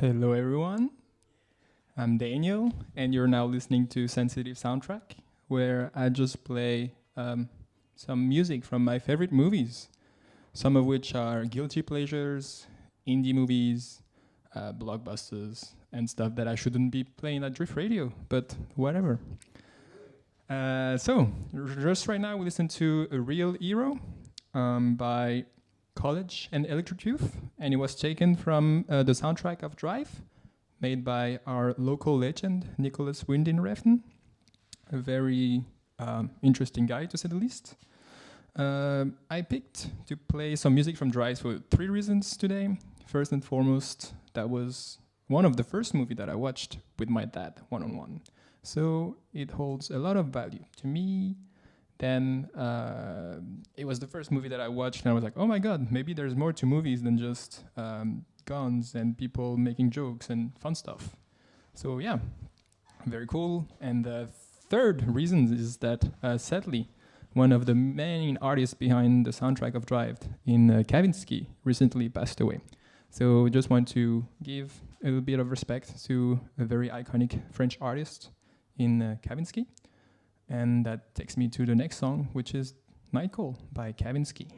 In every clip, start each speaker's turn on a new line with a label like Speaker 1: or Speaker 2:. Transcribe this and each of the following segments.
Speaker 1: Hello, everyone. I'm Daniel, and you're now listening to Sensitive Soundtrack, where I just play some music from my favorite movies, some of which are guilty pleasures, indie movies, blockbusters, and stuff that I shouldn't be playing at Drift Radio, but whatever. Just right now, we listen to A Real Hero by College and Electric Youth, and it was taken from the soundtrack of Drive, made by our local legend, Nicholas Winding Refn, a very interesting guy, to say the least. I picked to play some music from Drive for three reasons today. First and foremost, that was one of the first movies that I watched with my dad, one-on-one. So it holds a lot of value to me. Then it was the first movie that I watched, and I was like, oh my god, maybe there's more to movies than just guns and people making jokes and fun stuff. So yeah, very cool. And the third reason is that sadly, one of the main artists behind the soundtrack of Drive, in Kavinsky, recently passed away. So just want to give a little bit of respect to a very iconic French artist in Kavinsky. And that takes me to the next song, which is Night Call by Kavinsky.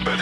Speaker 2: But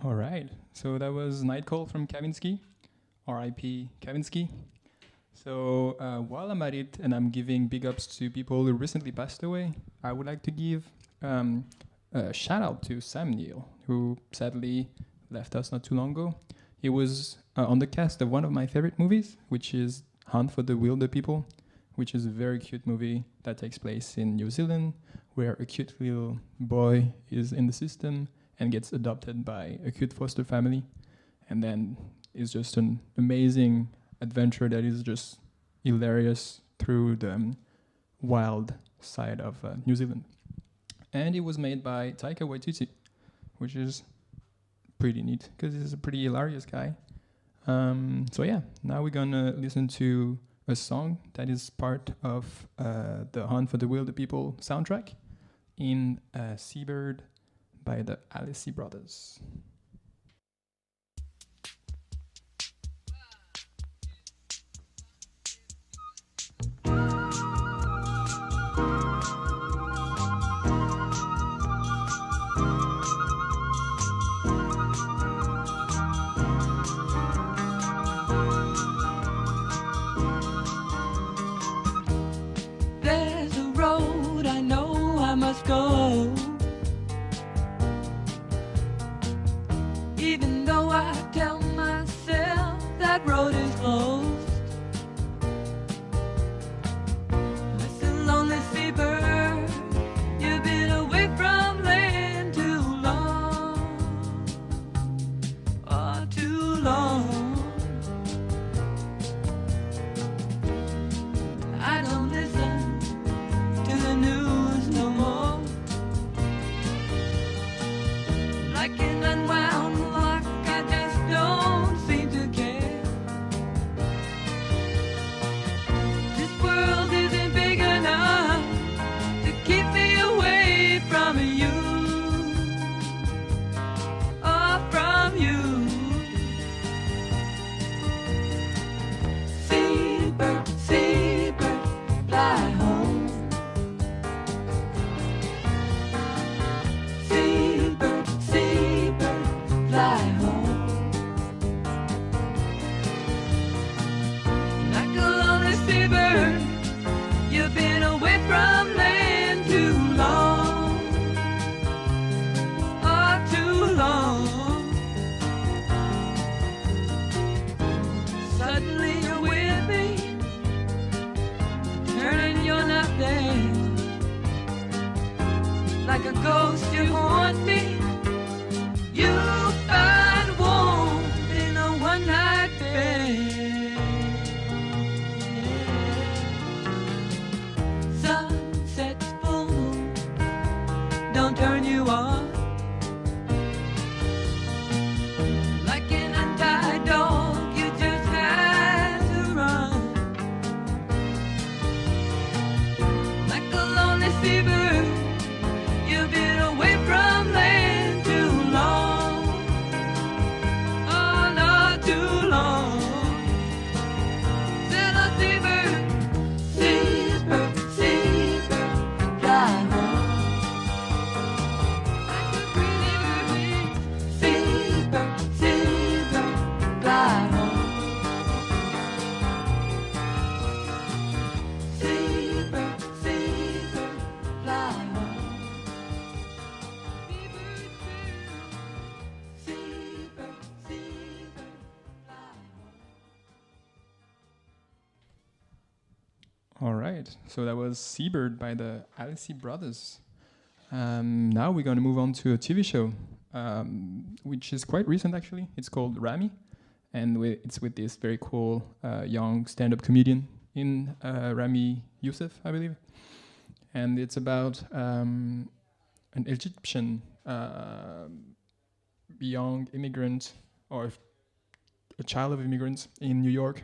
Speaker 1: All right. So that was Night Call from Kavinsky, R.I.P. Kavinsky. So while I'm at it and I'm giving big ups to people who recently passed away, I would like to give a shout out to Sam Neill, who sadly left us not too long ago. He was on the cast of one of my favorite movies, which is Hunt for the Wilder People, which is a very cute movie that takes place in New Zealand, where a cute little boy is in the system and gets adopted by a cute foster family. And then it's just an amazing adventure that is just hilarious through the wild side of New Zealand. And it was made by Taika Waititi, which is pretty neat because he's a pretty hilarious guy. So yeah, now we're gonna listen to a song that is part of the Hunt for the Wilder People soundtrack in Seabird by the Alessi Brothers.
Speaker 2: There's a road I know I must go, even though I tell myself that road is closed. Listen, lonely seabird, you've been away from land too long, oh, too long. I don't listen to the news no more, like an unwound clock. I just don't seem to care. This world isn't big enough to keep me away from you, oh, from you. Seabird, seabird, fly home. Seabird, seabird, fly home. Like a lonely seabird, you've been away from land too long, oh, too long. Suddenly you're with me, turning you're not there. Like a ghost you haunt me, you find warmth in a one-night bed. Sunset's full moon, don't turn you on. Like an untied dog, you just had to run. Like a lonely seabird, you've been away from land too long, oh, not too long. Said a seabird, seabird, seabird, fly home. Like a pretty bird, seabird, seabird, fly home. Seabird, seabird, fly home. Seabird, seabird, fly home.
Speaker 1: All right. So that was Seabird by the Alessi Brothers. Now we're going to move on to a TV show, which is quite recent actually. It's called Rami, and it's with this very cool young stand-up comedian in Rami Youssef, I believe. And it's about an Egyptian young immigrant or a child of immigrants in New York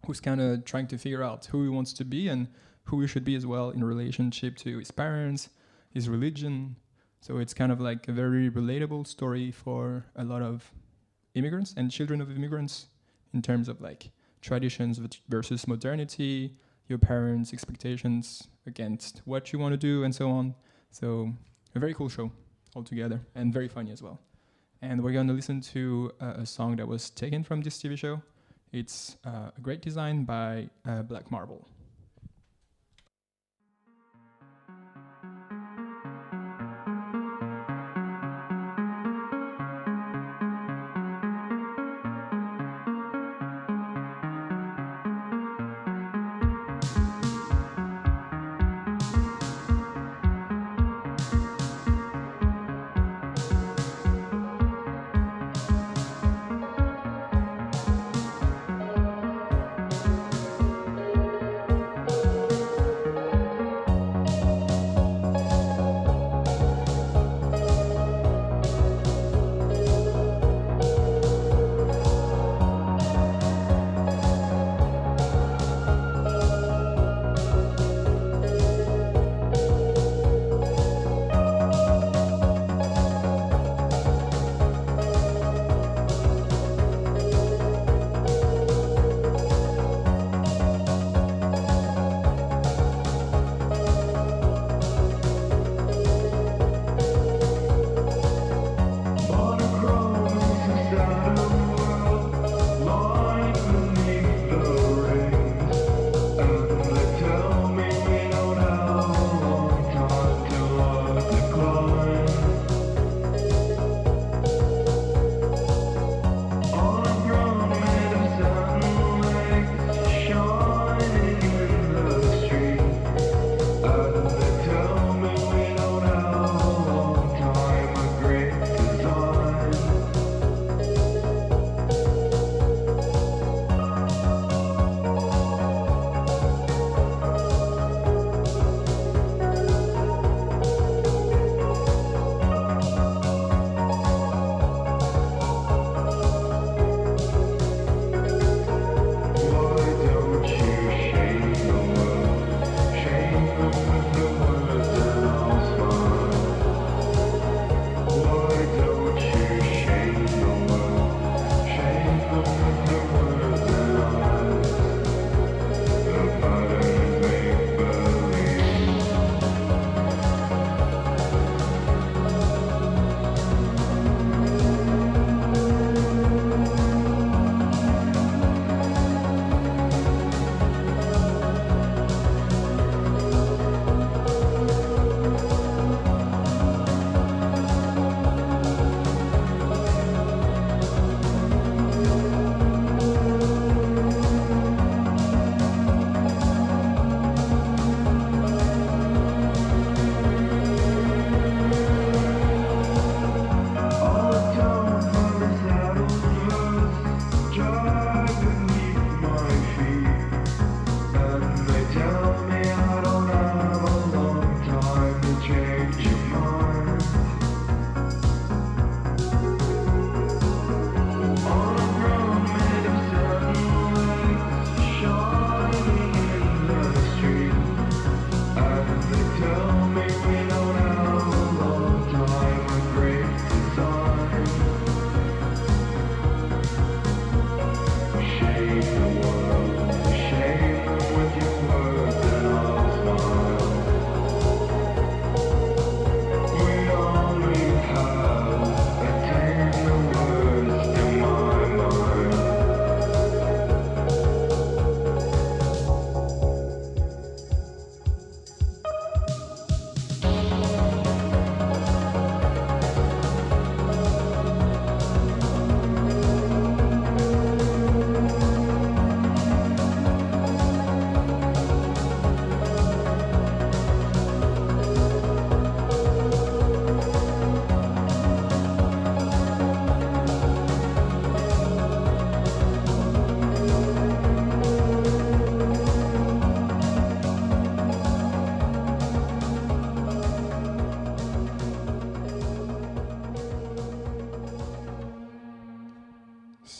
Speaker 1: who's kind of trying to figure out who he wants to be and who he should be as well in relationship to his parents, his religion. So it's kind of like a very relatable story for a lot of immigrants and children of immigrants in terms of like traditions versus modernity, your parents' expectations against what you want to do and so on. So a very cool show altogether and very funny as well. And we're going to listen to a song that was taken from this TV show. It's a great design by Black Marble.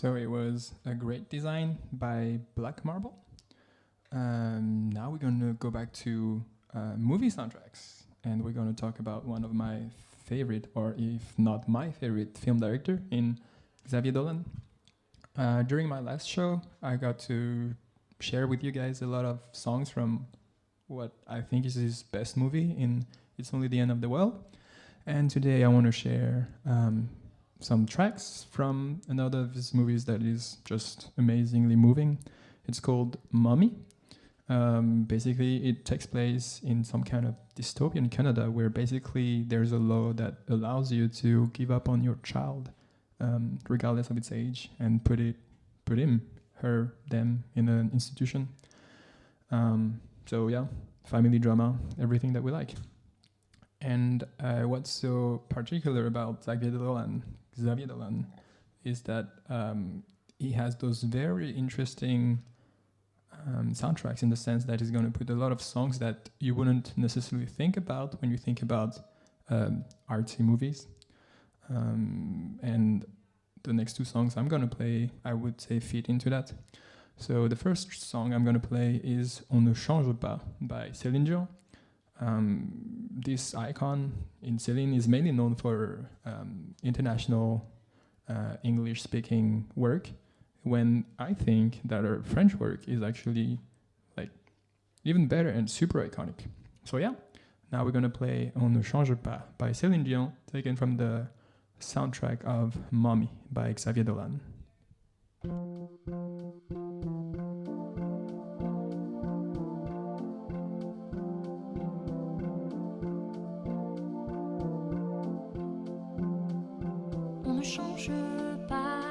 Speaker 1: So it was a great design by Black Marble. Now we're going to go back to movie soundtracks, and we're going to talk about one of my favorite, or if not my favorite, film director in Xavier Dolan. During my last show, I got to share with you guys a lot of songs from what I think is his best movie in It's Only the End of the World. And today I want to share some tracks from another of his movies that is just amazingly moving. It's called Mommy. Basically, it takes place in some kind of dystopian Canada where basically there's a law that allows you to give up on your child, regardless of its age, and put him, her, them in an institution. So yeah, family drama, everything that we like. And what's so particular about Xavier Dolan is that he has those very interesting soundtracks, in the sense that he's going to put a lot of songs that you wouldn't necessarily think about when you think about artsy movies. And the next two songs I'm going to play, I would say, fit into that. So the first song I'm going to play is On ne change pas by Céline Dion. This icon in Céline is mainly known for international English-speaking work, when I think that her French work is actually like even better and super iconic. So yeah, now we're gonna play On ne change pas by Céline Dion, taken from the soundtrack of Mommy by Xavier Dolan.
Speaker 3: On ne change pas,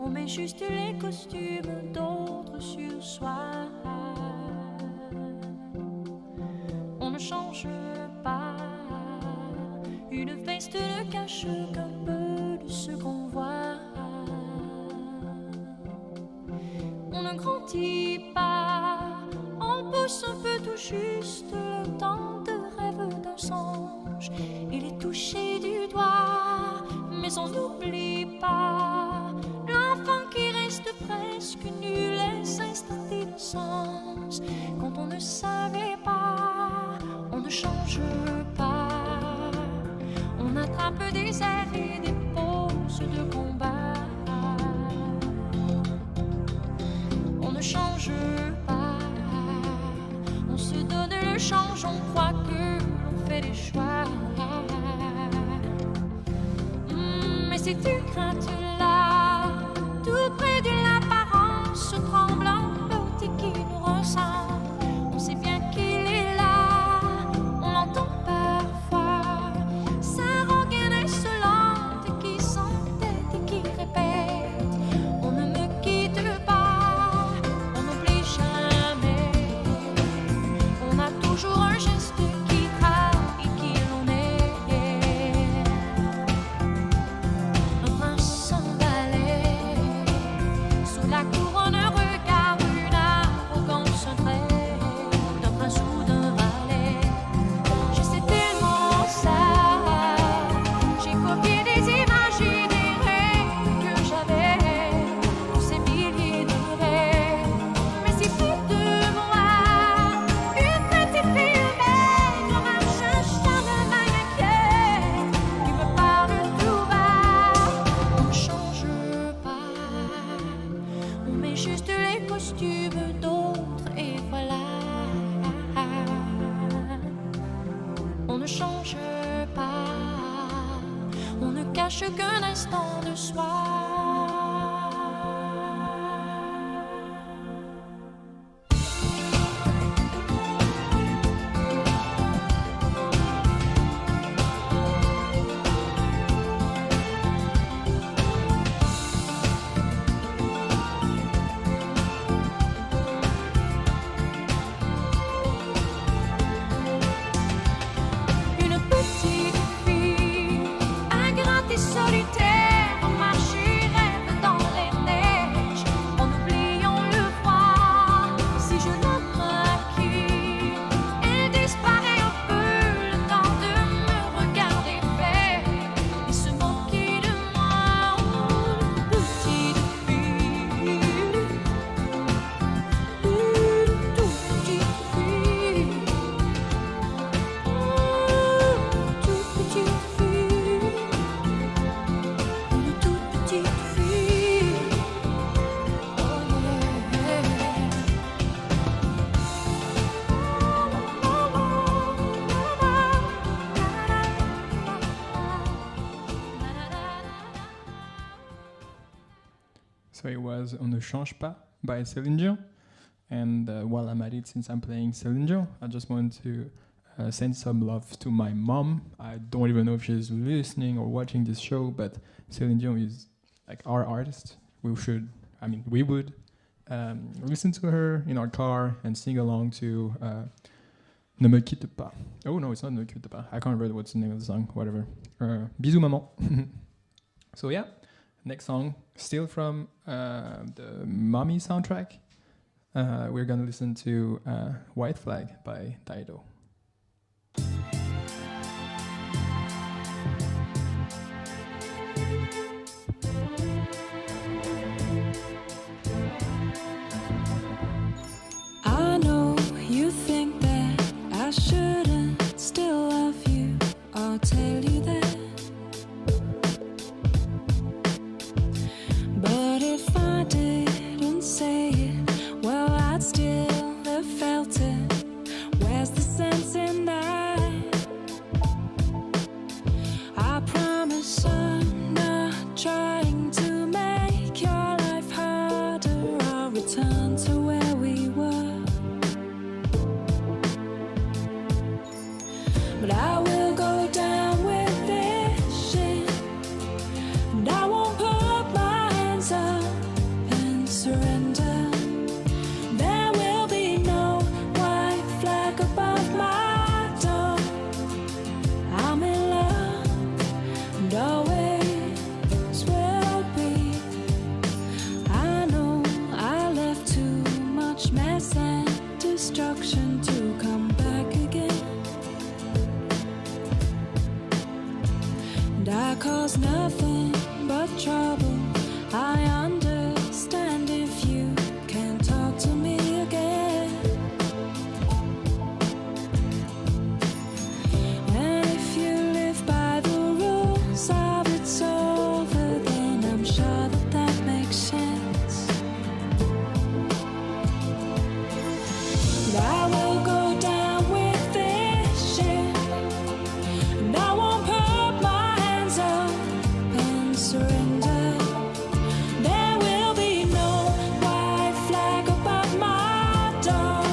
Speaker 3: on met juste les costumes d'autres sur soi. On ne change pas, une veste ne cache qu'un peu de ce qu'on voit. On ne grandit pas, on pousse un peu tout juste le temps de rêve d'un songe. Il est touché du doigt, mais on n'oublie pas l'enfant qui reste presque nu, les instants d'innocence. Quand on ne savait pas, on ne change pas. On attrape des airs et des poses de combat. On ne change pas, on se donne le change, on croit que l'on fait des choix. Mais ces deux craintes-là, tout près de l'apparence tremblante qui nous ressemble, on sait bien qu'il est là, on l'entend parfois, sa rengaine insolente qui s'entête et qui répète, on ne me quitte pas, on n'oublie jamais, on a toujours un geste qui trahit qui l'on est. Un prince sans balai, sous la couronne regarde une arrogance, un trait d'un prince ou d'un valet. Je sais tellement ça, j'ai copié des images et des rêves que j'avais, tous ces milliers de rêves. Mais si près de moi, une petite fille humaine marche un charme inquiet, qui me parle tout bas. On ne change pas, on met juste les costumes d'autres et voilà. On ne change pas, on ne cache qu'un instant de soi. Une petite fille, ingrate et solitaire, marche et rêve dans les neiges, en oubliant le froid. Si je la maquille, elle disparaît un peu, le temps de me regarder faire et se moquer de moi. Une petite fille, une toute petite fille. Toute petite fille,
Speaker 1: So it was on Ne Change Pas by Céline Dion. And while I'm at it, since I'm playing Céline Dion, I just want to send some love to my mom. I don't even know if she's listening or watching this show, but Céline Dion is like our artist. We would listen to her in our car and sing along to Ne me quitte pas. Oh no, it's not Ne me quitte pas. I can't remember what's the name of the song, whatever. Bisous maman. So yeah, next song, still from the Mommy soundtrack. We're gonna listen to White Flag by Dido.
Speaker 3: I know you think that I shouldn't still love you or tell you that. But if I didn't say it, well, I'd still have felt it. Where's the sense in that? I promise I'm not trying to make your life harder. I'll return to where we were. But I will go down with this shit, and I won't put my hands up and surrender. There will be no white flag above my door. I'm in love and always will be. I know I left too much mess and destruction to come back again. And I cause nothing but trouble. I understand if you can't talk to me again. And if you live by the rules of it's over, then I'm sure that that makes sense. But I will go down with this shit, and I won't put my hands up and surrender. There will be no white flag above my door.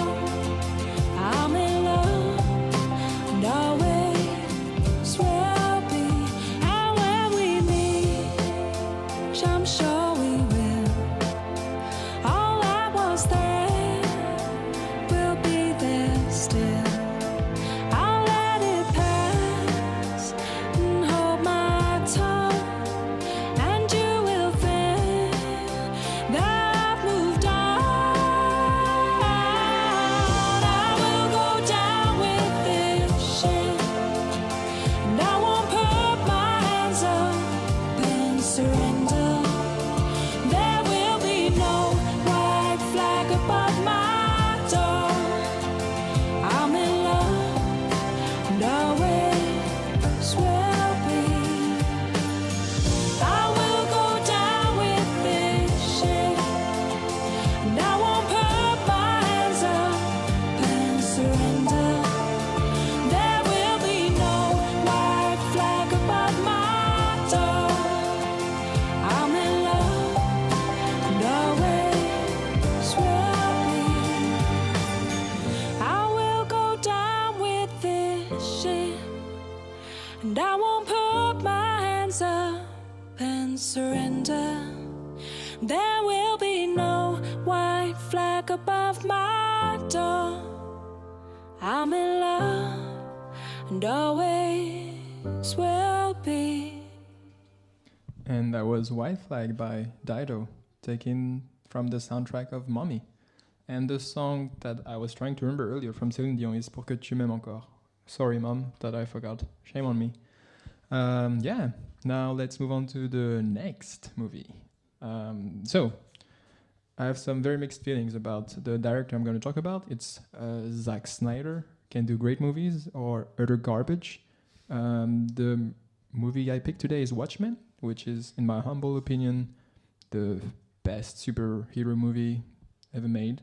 Speaker 3: I'm in love and always will be. And when we meet, which I'm sure we will, all that was there will be there still. I'll let it pass and hold my tongue, and you will think that I've moved on. I will go down with this shit, and I won't put my hands up and surrender. There will be no white flag above my door. I'm in love and always will be. I will go down with this shit, and I won't put my hands up and surrender. There will be no white flag above my door. I'm in love and always will be. I will go down with this shit, and I won't put my hands up and surrender. There will be no white flag above my door. I'm in love and always will be.
Speaker 1: And that was White Flag by Dido, taken from the soundtrack of Mommy. And the song that I was trying to remember earlier from Céline Dion is Pour que tu m'aimes encore. Sorry, Mom, that I forgot. Shame on me. Yeah, now let's move on to the next movie. So, I have some very mixed feelings about the director I'm going to talk about. It's Zack Snyder, can do great movies or utter garbage. The movie I picked today is Watchmen, which is, in my humble opinion, the best superhero movie ever made.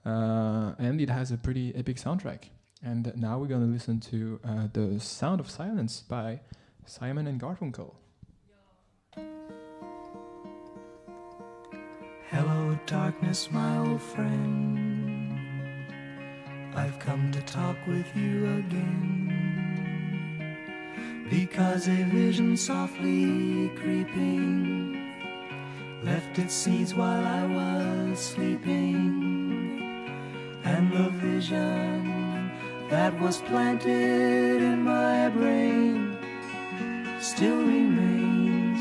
Speaker 1: And it has a pretty epic soundtrack. And now we're going to listen to The Sound of Silence by Simon and Garfunkel.
Speaker 4: Darkness, my old friend, I've come to talk with you again, because a vision softly creeping left its seeds while I was sleeping, and the vision that was planted in my brain still remains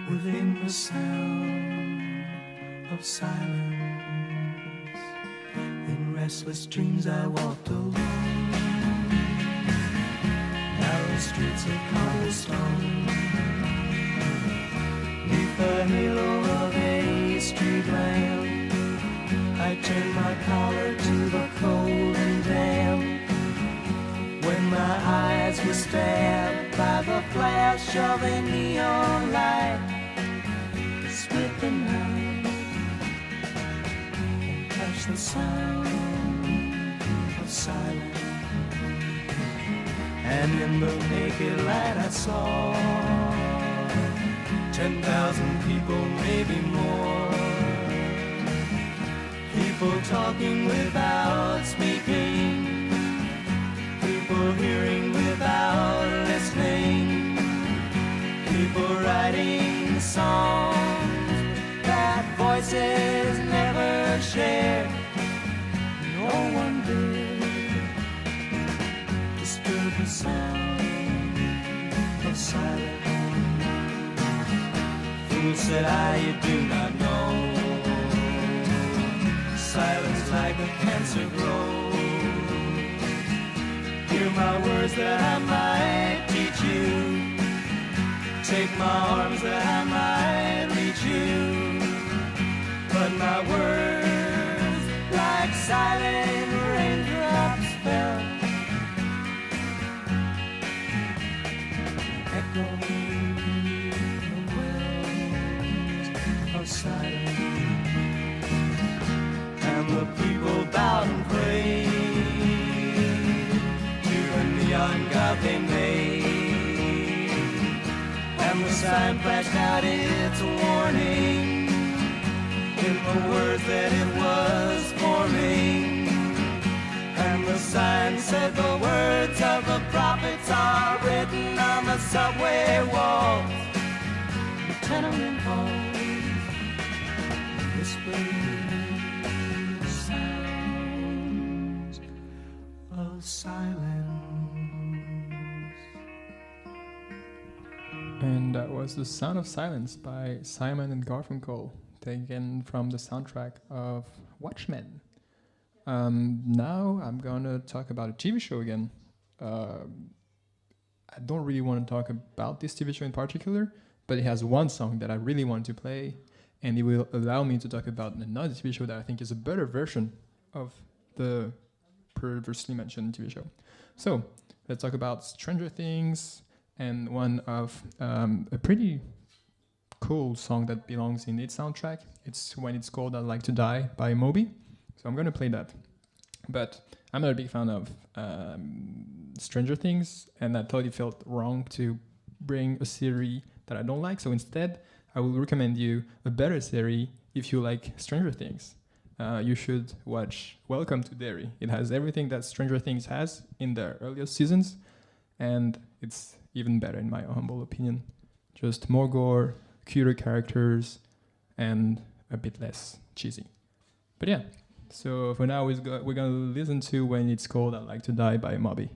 Speaker 4: within the sound of silence. In restless dreams I walked alone, narrow streets of cobblestone, neath the halo of a street lamp. I turned my collar to the cold and damp, when my eyes were stabbed by the flash of a neon light. Split the night and touch the sound of silence, and in the naked light I saw 10,000 people, maybe more, people talking without speaking, people hearing without listening, people writing songs that voices never shared. No one did disturb the sound of silence. Fool, said I, you do not know, silence like a cancer grows. Hear my words that I might teach you, take my arms that I might reach you, but my words like silent raindrops fell, echoing the wells of silence. And the people bowed and prayed to a neon god they made, and the sign flashed out its warning in the words that it was forming. And the sign said the words of the prophets are written on the subway walls, the tenement halls, whispering the sounds of silence.
Speaker 1: And that was The Sound of Silence by Simon and Garfunkel, taken from the soundtrack of Watchmen. Now I'm gonna talk about a TV show again. I don't really want to talk about this TV show in particular, but it has one song that I really want to play, and it will allow me to talk about another TV show that I think is a better version of the previously mentioned TV show. So let's talk about Stranger Things, and one of a pretty cool song that belongs in its soundtrack. It's when it's called I Like to Die by Moby. So I'm going to play that. But I'm not a big fan of Stranger Things, and I thought it felt wrong to bring a series that I don't like. So instead, I will recommend you a better series if you like Stranger Things. You should watch Welcome to Derry. It has everything that Stranger Things has in the earliest seasons, and it's even better in my humble opinion. Just more gore, cuter characters, and a bit less cheesy. But yeah, so for now we're gonna listen to When It's Cold I Like to Die by Moby.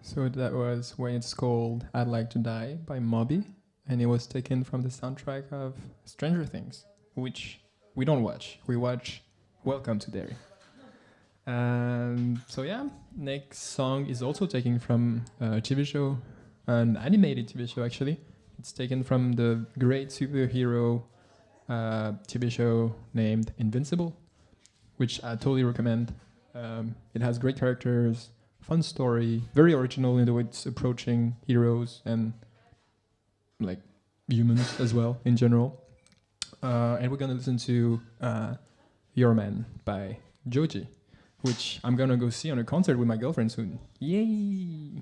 Speaker 1: So that was when it's called I'd Like to Die by Moby, and it was taken from the soundtrack of Stranger Things, which we don't watch. We watch Welcome to Derry. So yeah, next song is also taken from a TV show, an animated TV show actually. It's taken from the great superhero TV show named Invincible, which I totally recommend. It has great characters, fun story, very original in the way it's approaching heroes and like humans as well in general. And we're gonna listen to Your Man by Joji, which I'm gonna go see on a concert with my girlfriend soon. Yay!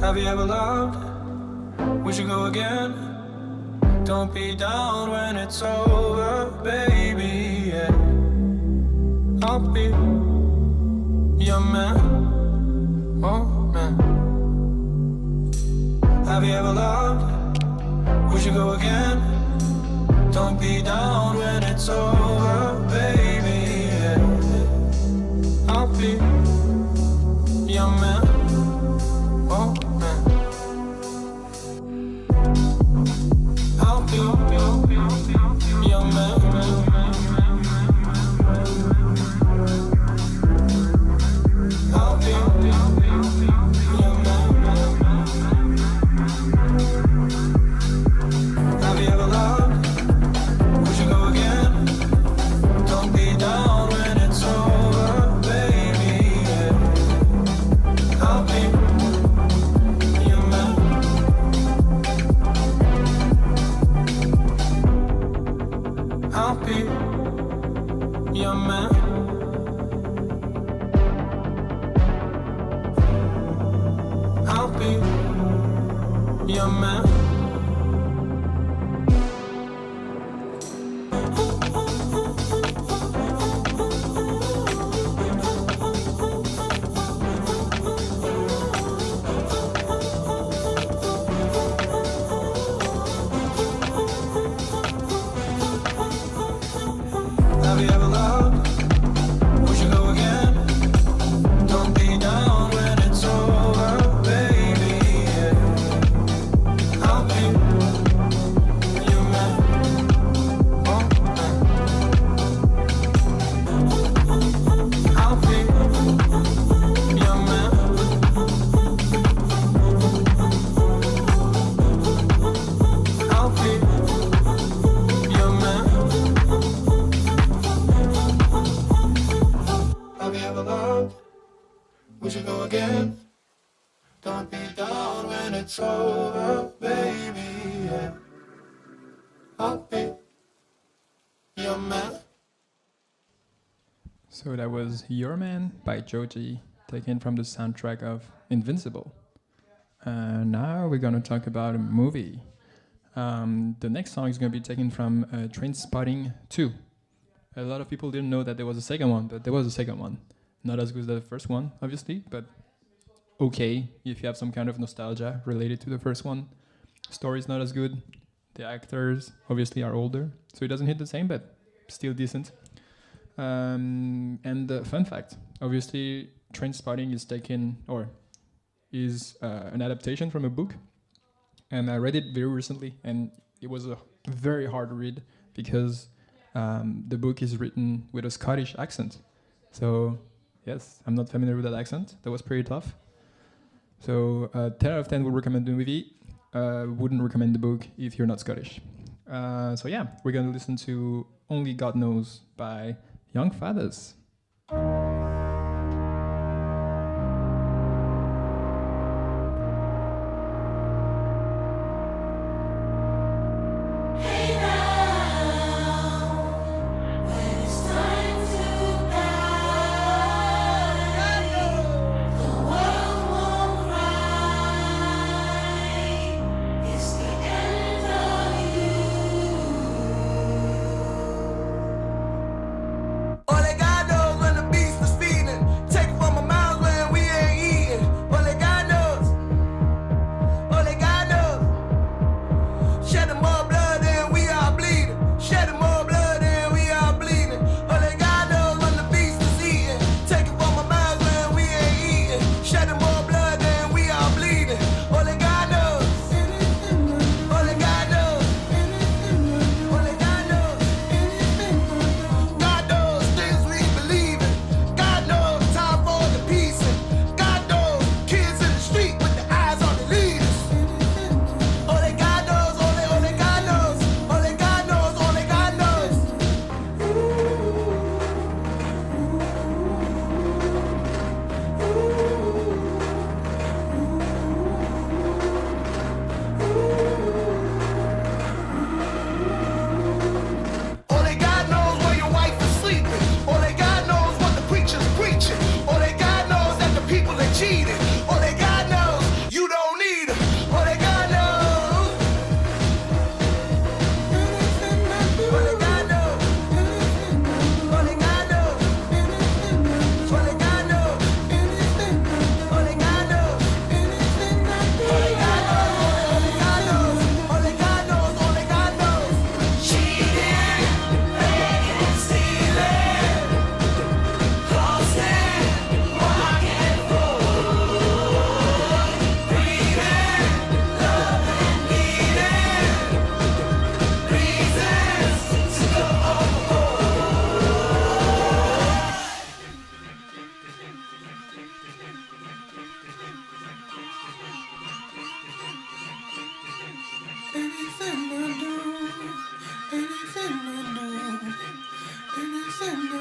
Speaker 4: Have you ever loved? We should go again. Don't be down when it's over, baby. Yeah. I'll be your man. Oh man. Have you ever loved? We should go again. Don't be down when it's over, baby. Yeah. I'll be your man. Oh man. I'll be your man. I'll be your man. Have you ever loved? We should go again. Don't be down when it's over, baby. Yeah. I'll be your man. I'll be your man. I'll be your man. Have you ever loved? We should go again. Don't be down when it's over, baby. Yeah. I'll be your man. Oh man. I'll be your man. I'll be your man. Have you ever loved? We should go again. Don't be down when it's over, baby. Yeah. I'll be your man.
Speaker 1: So that was Your Man by Joji, taken from the soundtrack of Invincible. Now we're gonna talk about a movie. The next song is gonna be taken from Trainspotting 2. A lot of people didn't know that there was a second one, but there was a second one. Not as good as the first one, obviously, but okay if you have some kind of nostalgia related to the first one. Story's not as good. The actors obviously are older, so it doesn't hit the same, but still decent. And fun fact, obviously, Trainspotting is taken or is an adaptation from a book, and I read it very recently, and it was a very hard read because the book is written with a Scottish accent. So yes, I'm not familiar with that accent. That was pretty tough. So 10 out of 10 would recommend the movie. Wouldn't recommend the book if you're not Scottish. So yeah, we're gonna listen to Only God Knows by Young Fathers.
Speaker 4: Only God knows when the beast is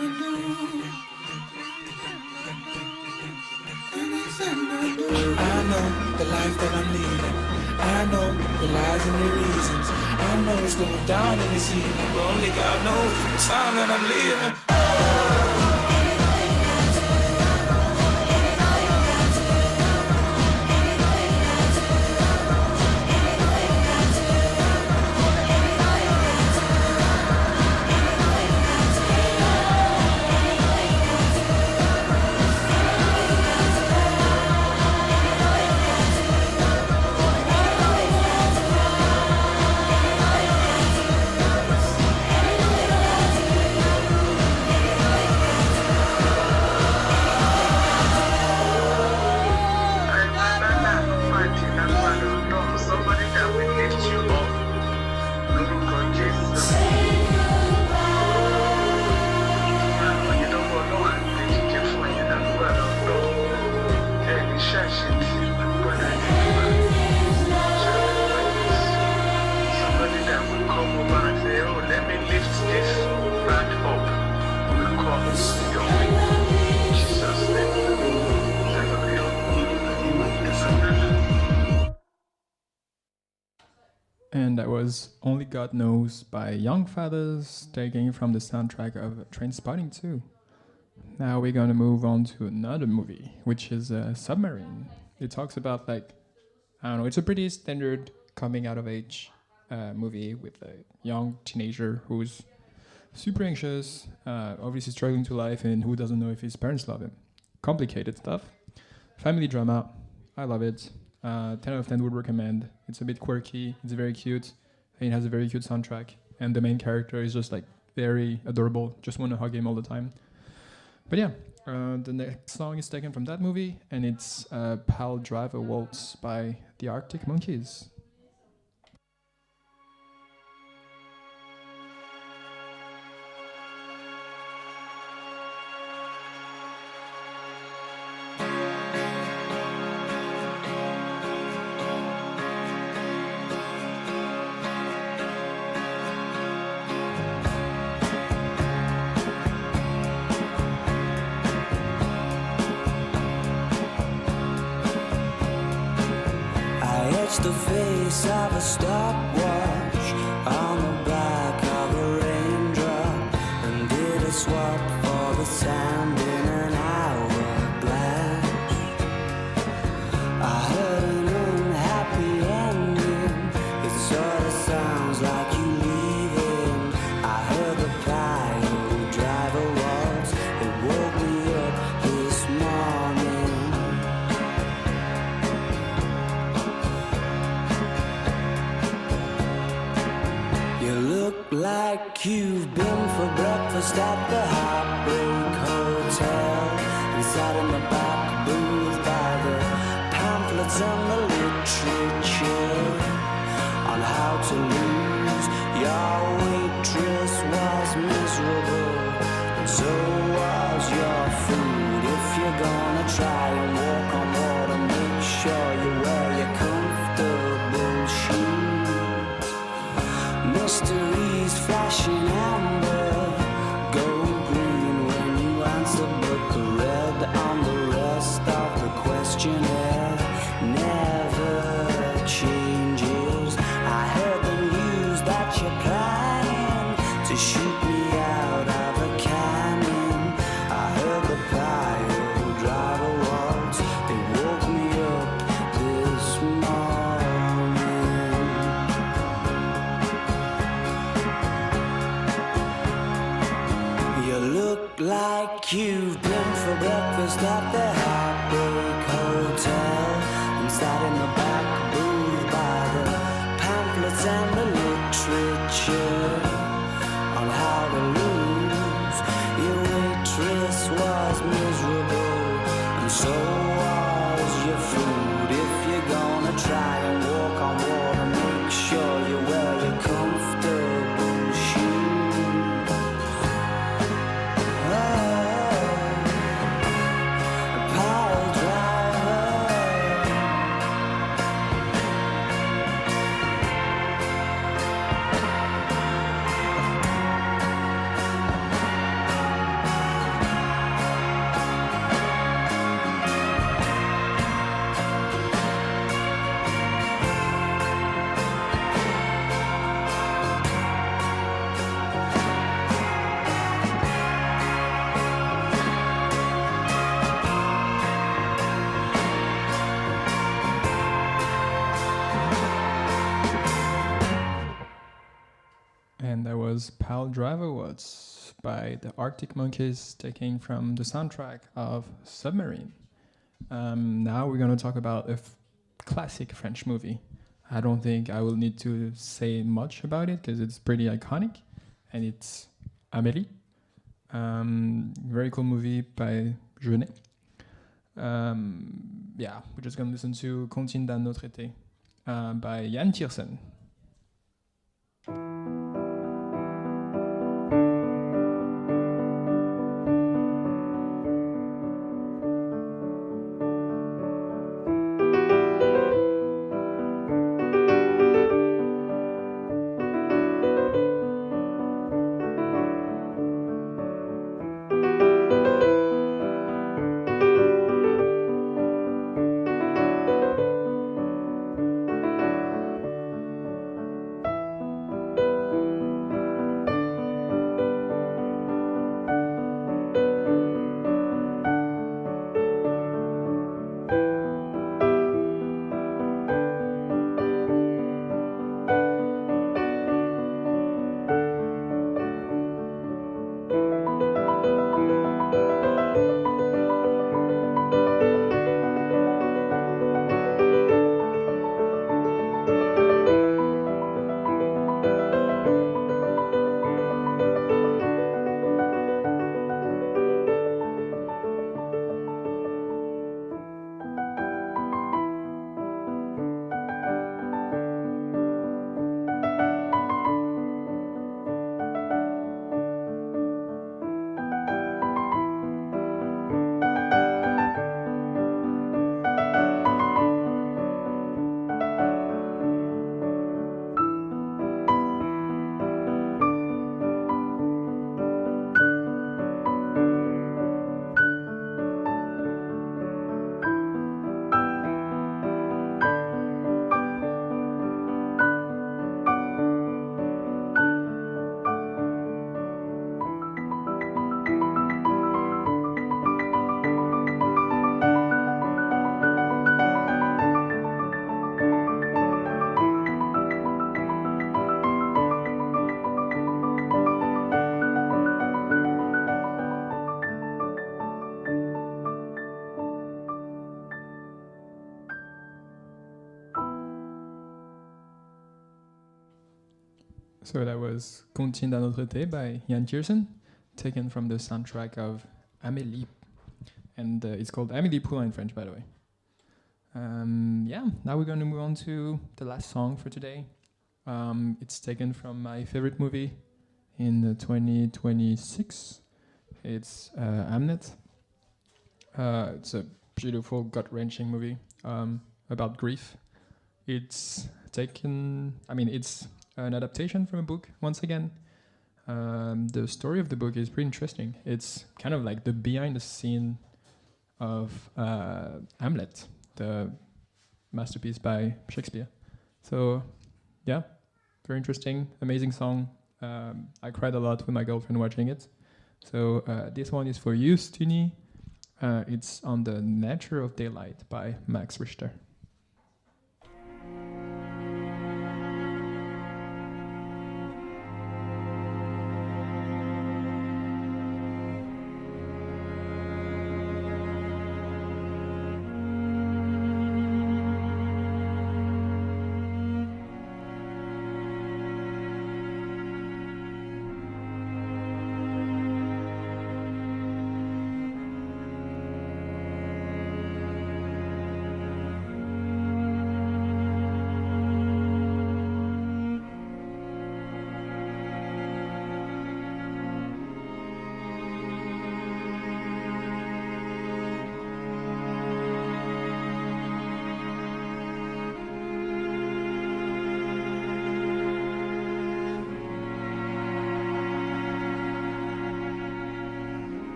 Speaker 5: I know the life that I'm leading. I know the lies and the reasons. I know it's going down in this evening, but only God knows the time that I'm leaving.
Speaker 1: And that was Only God Knows by Young Fathers, taken from the soundtrack of Trainspotting 2. Now we're gonna move on to another movie, which is Submarine. It talks about, like, I don't know, it's a pretty standard coming out of age movie with a young teenager who's super anxious, obviously struggling to life, and who doesn't know if his parents love him. Complicated stuff. Family drama. I love it. 10 out of 10 would recommend. It's a bit quirky. It's very cute. It has a very cute soundtrack. And the main character is just, like, very adorable. Just want to hug him all the time. But yeah, the next song is taken from that movie, and it's Pal Drive a Waltz by the Arctic Monkeys.
Speaker 4: The face of a stopwatch on the back of a raindrop, and did a swap for the sand in an hourglass. I heard an unhappy ending. It sort of sounds like you leaving. I heard the pile drive a waltz. It woke me up this morning. Like you've been for breakfast at the Heartbreak Hotel, and sat in the back booth by the pamphlets and the literature on how to lose. Your waitress was miserable, and so was your food. If you're gonna try and walk on water, make sure you wear your comfortable shoes. Mysteries flashing amber, gold green when you answer, but the red on the rest of the questionnaire never changes. I heard the news that you're planning to shoot me out of a cannon. I heard the pile drive a waltz. They woke me up this morning. You look like you've been for breakfast at the Heartbreak Hotel, and sat in the back booth by the pamphlets and the literature on how to lose. Your waitress was miserable, and so was your food. If you're gonna try and walk on water, make sure you wear your comfortable shoes. Pile driver,
Speaker 1: And that was Pal Driver Woods by the Arctic Monkeys, taken from the soundtrack of Submarine. Now we're going to talk about a classic French movie. I don't think I will need to say much about it because it's pretty iconic, and it's Amélie. Very cool movie by Jeunet. Yeah, we're just going to listen to Contine d'un autre été by Jan Tiersen. So that was Contine d'un autre été by Jan Tiersen, taken from the soundtrack of Amélie. And it's called Amélie Poulain in French, by the way. Yeah, now we're going to move on to the last song for today. It's taken from my favorite movie in 2026. It's Hamnet. It's a beautiful, gut-wrenching movie about grief. It's an adaptation from a book, once again. The story of the book is pretty interesting. It's kind of like the behind the scene of Hamlet, the masterpiece by Shakespeare. So, yeah, very interesting, amazing song. I cried a lot with my girlfriend watching it. So this one is for you, Stuni. It's on the Nature of Daylight by Max Richter.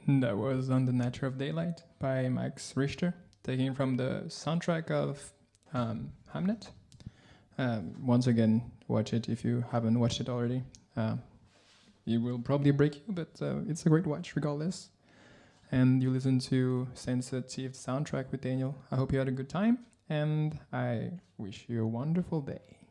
Speaker 1: That was On the Nature of Daylight by Max Richter, taken from the soundtrack of Hamnet. Once again, watch it if you haven't watched it already. It will probably break you, but it's a great watch regardless. And you listen to Sensitive Soundtrack with Daniel. I hope you had a good time, and I wish you a wonderful day.